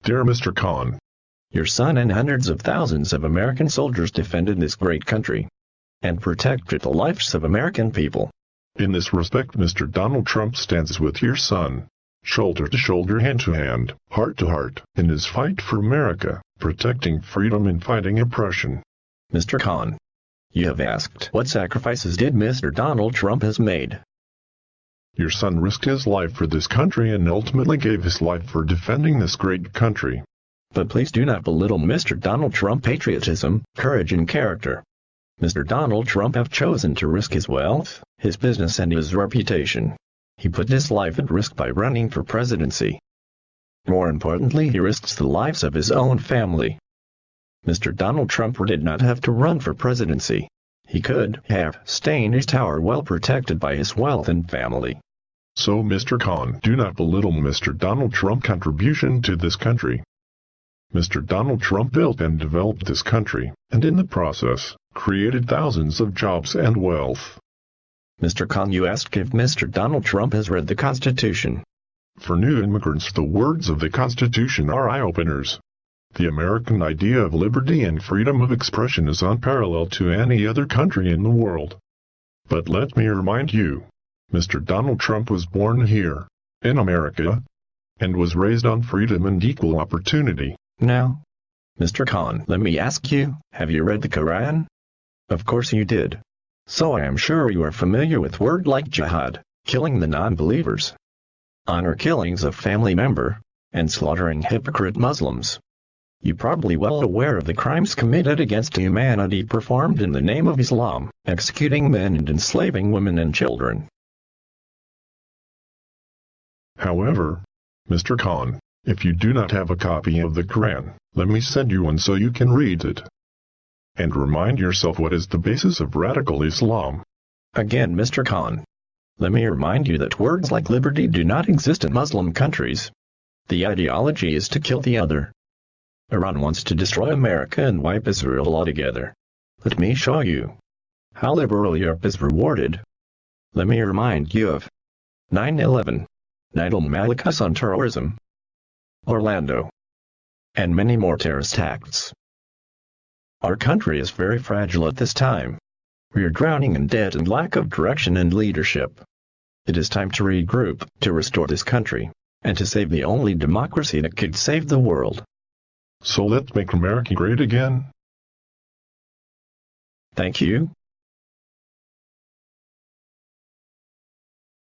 Dear Mr. Khan, Your son and hundreds of thousands of American soldiers defended this great country and protected the lives of American people. in this respect Mr. Donald Trump stands with your son, shoulder to shoulder, hand to hand, heart to heart, in his fight for America, protecting freedom and fighting oppression. Mr. Khan, you have asked what sacrifices did Mr. Donald Trump has made. Your son risked his life for this country and ultimately gave his life for defending this great country. But please do not belittle Mr. Donald Trump's patriotism, courage and character. Mr. Donald Trump have chosen to risk his wealth, his business and his reputation. He put his life at risk by running for presidency. More importantly, he risks the lives of his own family. Mr. Donald Trump did not have to run for presidency. He could have stayed in his tower well protected by his wealth and family. So Mr. Khan, do not belittle Mr. Donald Trump's contribution to this country. Mr. Donald Trump built and developed this country, and in the process, created thousands of jobs and wealth. Mr. Khan, you asked if Mr. Donald Trump has read the Constitution. For new immigrants, the words of the Constitution are eye-openers. The American idea of liberty and freedom of expression is unparalleled to any other country in the world. But let me remind you, Mr. Donald Trump was born here, in America, and was raised on freedom and equal opportunity. Now, Mr. Khan, let me ask you, have you read the Quran? Of course you did. So I am sure you are familiar with words like jihad, killing the non-believers, honor killings of family member, and slaughtering hypocrite Muslims. You're probably well aware of the crimes committed against humanity performed in the name of Islam, executing men and enslaving women and children. However, Mr. Khan, if you do not have a copy of the Quran, let me send you one so you can read it. And remind yourself what is the basis of radical Islam. Again, Mr. Khan, let me remind you that words like liberty do not exist in Muslim countries. The ideology is to kill the other. Iran wants to destroy America and wipe Israel altogether. Let me show you how liberal Europe is rewarded. Let me remind you of 9/11, Nidal Malikas on terrorism, Orlando, and many more terrorist acts. Our country is very fragile at this time. We are drowning in debt and lack of direction and leadership. It is time to regroup, to restore this country, and to save the only democracy that could save the world. So let's make America great again. Thank you.